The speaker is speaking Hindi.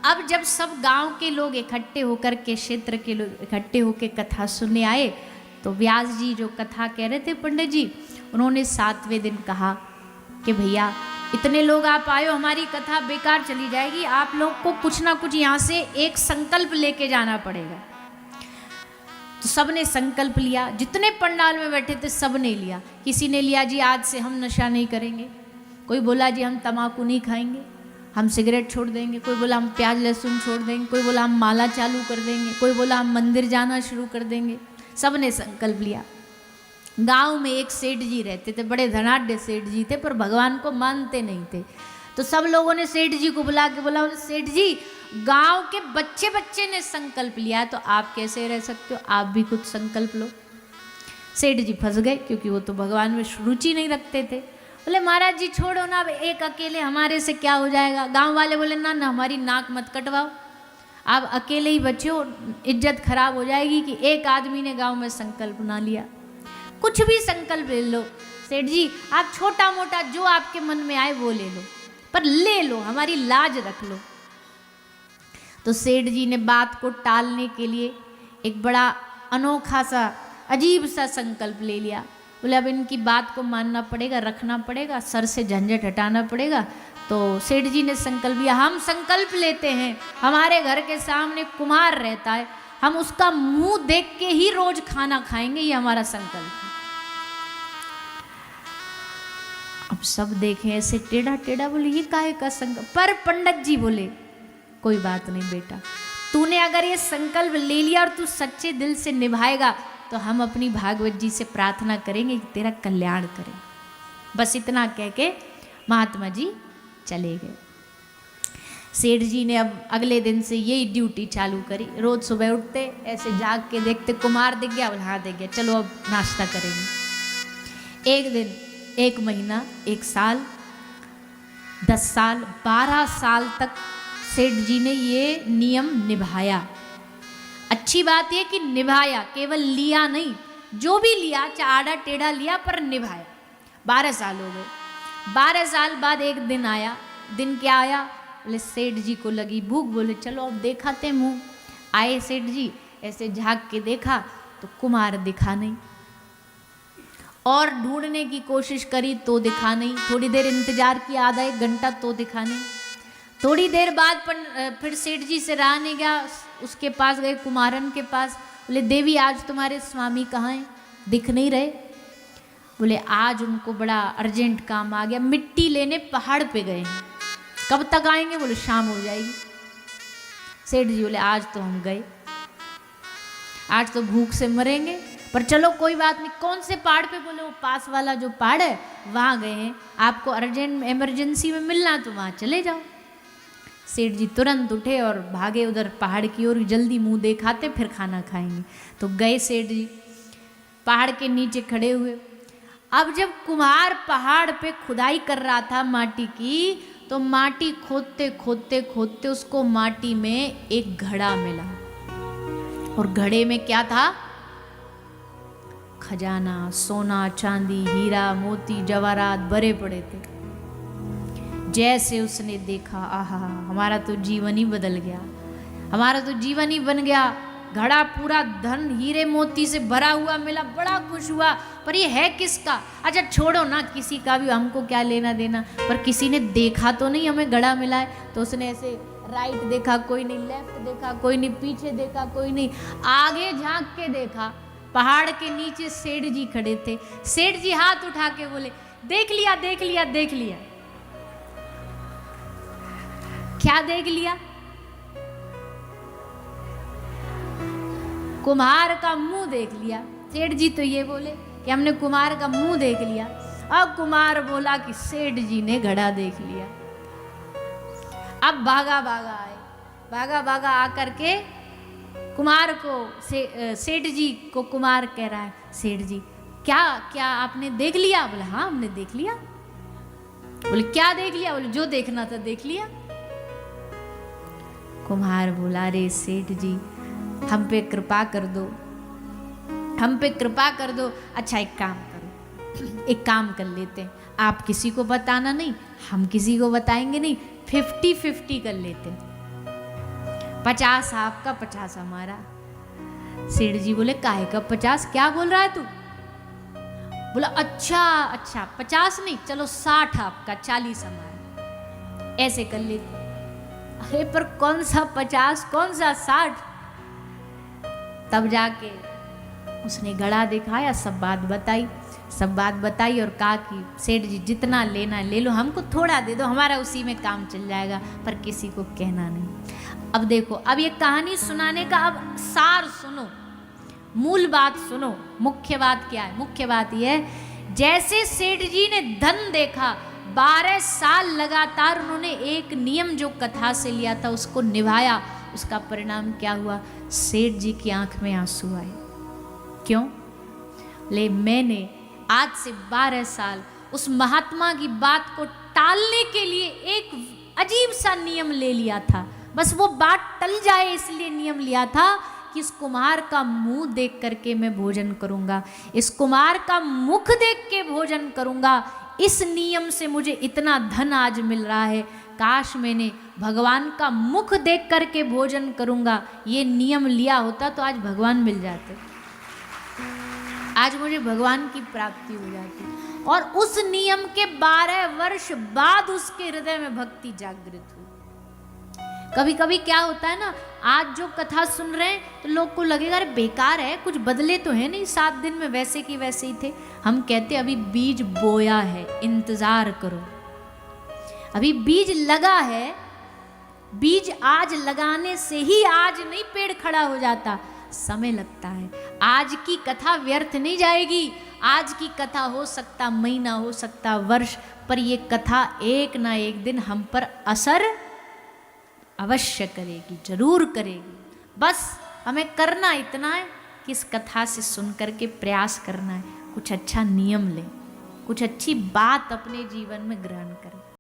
अब जब सब गांव के लोग इकट्ठे होकर के, क्षेत्र के लोग इकट्ठे होकर कथा सुनने आए, तो व्यास जी जो कथा कह रहे थे पंडित जी, उन्होंने 7वें दिन कहा कि भैया इतने लोग आप आए हो, हमारी कथा बेकार चली जाएगी, आप लोग को कुछ ना कुछ यहाँ से एक संकल्प लेके जाना पड़ेगा। तो सबने संकल्प लिया, जितने पंडाल में बैठे थे सब ने लिया। किसी ने लिया जी आज से हम नशा नहीं करेंगे, कोई बोला जी हम तम्बाकू नहीं खाएंगे, हम सिगरेट छोड़ देंगे, कोई बोला हम प्याज लहसुन छोड़ देंगे, कोई बोला हम माला चालू कर देंगे, कोई बोला हम मंदिर जाना शुरू कर देंगे। सब ने संकल्प लिया। गांव में एक सेठ जी रहते थे, बड़े धनाढ़ सेठ जी थे, पर भगवान को मानते नहीं थे। तो सब लोगों ने सेठ जी को बुला के बोला, सेठ जी गांव के बच्चे बच्चे ने संकल्प लिया, तो आप कैसे रह सकते हो, आप भी कुछ संकल्प लो। सेठ जी फंस गए, क्योंकि वो तो भगवान में रुचि नहीं रखते थे। बोले महाराज जी छोड़ो ना, अब एक अकेले हमारे से क्या हो जाएगा। गांव वाले बोले ना ना, हमारी नाक मत कटवाओ, आप अकेले ही बचे हो, इज्जत खराब हो जाएगी कि एक आदमी ने गांव में संकल्प ना लिया। कुछ भी संकल्प ले लो सेठ जी, आप छोटा मोटा जो आपके मन में आए वो ले लो, पर ले लो, हमारी लाज रख लो। तो सेठ जी ने बात को टालने के लिए एक बड़ा अनोखा सा अजीब सा संकल्प ले लिया। बोले अब इनकी बात को मानना पड़ेगा, रखना पड़ेगा, सर से झंझट हटाना पड़ेगा। तो सेठ जी ने संकल्प लिया, हम संकल्प लेते हैं, हमारे घर के सामने कुम्हार रहता है, हम उसका मुंह देख के ही रोज खाना खाएंगे, ये हमारा संकल्प है। अब सब देखें ऐसे टेढ़ा टेढ़ा, बोले ये काहे का संकल्प। पर पंडित जी बोले कोई बात नहीं बेटा, तूने अगर ये संकल्प ले लिया और तू सच्चे दिल से निभाएगा, तो हम अपनी भागवत जी से प्रार्थना करेंगे कि तेरा कल्याण करें। बस इतना कह के महात्मा जी चले गए। सेठ जी ने अब अगले दिन से यही ड्यूटी चालू करी। रोज सुबह उठते, ऐसे जाग के देखते, कुमार दिख गया, बोले हाँ दिख गया, चलो अब नाश्ता करेंगे। एक दिन, एक महीना, एक साल, 10 साल, 12 साल तक सेठ जी ने ये नियम निभाया। अच्छी बात यह कि निभाया, केवल लिया नहीं, जो भी लिया चाहे आड़ा टेढ़ा लिया, पर निभाया। 12 साल हो गए। 12 साल बाद एक दिन आया। दिन क्या आया, बोले सेठ जी को लगी भूख, बोले चलो अब देखाते मुंह। आए सेठ जी, ऐसे झांक के देखा तो कुमार दिखा नहीं, और ढूंढने की कोशिश करी तो दिखा नहीं। थोड़ी देर इंतजार किया, आधा 1 घंटा, तो दिखा नहीं। थोड़ी देर बाद फिर सेठ जी से रहा नहीं गया, उसके पास गए, कुमारन के पास। बोले देवी आज तुम्हारे स्वामी कहाँ हैं, दिख नहीं रहे। बोले आज उनको बड़ा अर्जेंट काम आ गया, मिट्टी लेने पहाड़ पे गए हैं, कब तक आएंगे। बोले शाम हो जाएगी। सेठ जी बोले आज तो हम गए, आज तो भूख से मरेंगे, पर चलो कोई बात नहीं। कौन से पहाड़ पे, बोले वो पास वाला जो पहाड़ है वहाँ गए हैं, आपको अर्जेंट इमरजेंसी में मिलना तो वहाँ चले जाओ। सेठ जी तुरंत उठे और भागे उधर पहाड़ की ओर, जल्दी मुंह दिखाते फिर खाना खाएंगे। तो गए सेठ जी, पहाड़ के नीचे खड़े हुए। अब जब कुम्हार पहाड़ पे खुदाई कर रहा था माटी की, तो माटी खोदते खोदते खोदते उसको माटी में एक घड़ा मिला, और घड़े में क्या था, खजाना, सोना चांदी हीरा मोती जवाहरात भरे पड़े थे। जैसे उसने देखा, आहा हमारा तो जीवन ही बदल गया, हमारा तो जीवन ही बन गया। घड़ा पूरा धन हीरे मोती से भरा हुआ मिला, बड़ा खुश हुआ। पर ये है किसका, अच्छा छोड़ो ना, किसी का भी, हमको क्या लेना देना, पर किसी ने देखा तो नहीं हमें घड़ा मिला है। तो उसने ऐसे राइट देखा, कोई नहीं, लेफ्ट देखा, कोई नहीं, पीछे देखा, कोई नहीं, आगे झांक के देखा, पहाड़ के नीचे सेठ जी खड़े थे। सेठ जी हाथ उठा के बोले देख लिया देख लिया देख लिया। क्या देख लिया, कुम्हार का मुंह देख लिया। सेठ जी तो ये बोले कि हमने कुम्हार का मुंह देख लिया। अब कुम्हार बोला कि सेठ जी ने घड़ा देख लिया। अब भागा भागा आए, भागा भागा आकर के कुम्हार को, सेठ जी को कुम्हार कह रहा है, सेठ जी क्या क्या आपने देख लिया। बोले हाँ हमने देख लिया। बोले क्या देख लिया। बोले जो देखना था देख लिया। कुम्हार बोला अरे सेठ जी हम पे कृपा कर दो, हम पे कृपा कर दो। अच्छा एक काम करो, एक काम कर लेते हैं, आप किसी को बताना नहीं, हम किसी को बताएंगे नहीं, 50-50 कर लेते हैं। 50 आपका 50 हमारा। सेठ जी बोले काहे का 50, क्या बोल रहा है तू? बोला अच्छा अच्छा 50 नहीं, चलो 60 आपका 40 हमारा, ऐसे कर लेते। अरे पर कौन सा 50 कौन सा 60? तब जाके उसने घड़ा दिखाया, सब बात बताई और कहा कि सेठ जी जितना लेना है ले लो, हमको थोड़ा दे दो, हमारा उसी में काम चल जाएगा, पर किसी को कहना नहीं। अब देखो, अब ये कहानी सुनाने का अब सार सुनो, मूल बात सुनो। मुख्य बात क्या है? मुख्य बात यह है, जैसे सेठ जी ने धन देखा, 12 साल लगातार उन्होंने एक नियम जो कथा से लिया था उसको निभाया, उसका परिणाम क्या हुआ? सेठ जी की आंख में आंसू आए। क्यों? ले मैंने आज से 12 साल उस महात्मा की बात को टालने के लिए एक अजीब सा नियम ले लिया था, बस वो बात टल जाए इसलिए नियम लिया था कि इस कुम्हार का मुंह देख करके मैं भोजन करूंगा, इस कुम्हार का मुख देख के भोजन करूंगा। इस नियम से मुझे इतना धन आज मिल रहा है, काश मैंने भगवान का मुख देख करके भोजन करूंगा ये नियम लिया होता तो आज भगवान मिल जाते, आज मुझे भगवान की प्राप्ति हो जाती। और उस नियम के 12 वर्ष बाद उसके हृदय में भक्ति जागृत हुई। कभी कभी क्या होता है ना, आज जो कथा सुन रहे हैं तो लोग को लगेगा अरे बेकार है, कुछ बदले तो है नहीं, 7 दिन में वैसे की वैसे ही थे। हम कहते अभी बीज बोया है, इंतजार करो, अभी बीज लगा है, बीज आज लगाने से ही आज नहीं पेड़ खड़ा हो जाता, समय लगता है। आज की कथा व्यर्थ नहीं जाएगी, आज की कथा हो सकता महीना, हो सकता वर्ष, पर ये कथा एक ना एक दिन हम पर असर अवश्य करेगी, जरूर करेगी। बस हमें करना इतना है कि इस कथा से सुन करके प्रयास करना है, कुछ अच्छा नियम लें, कुछ अच्छी बात अपने जीवन में ग्रहण करें।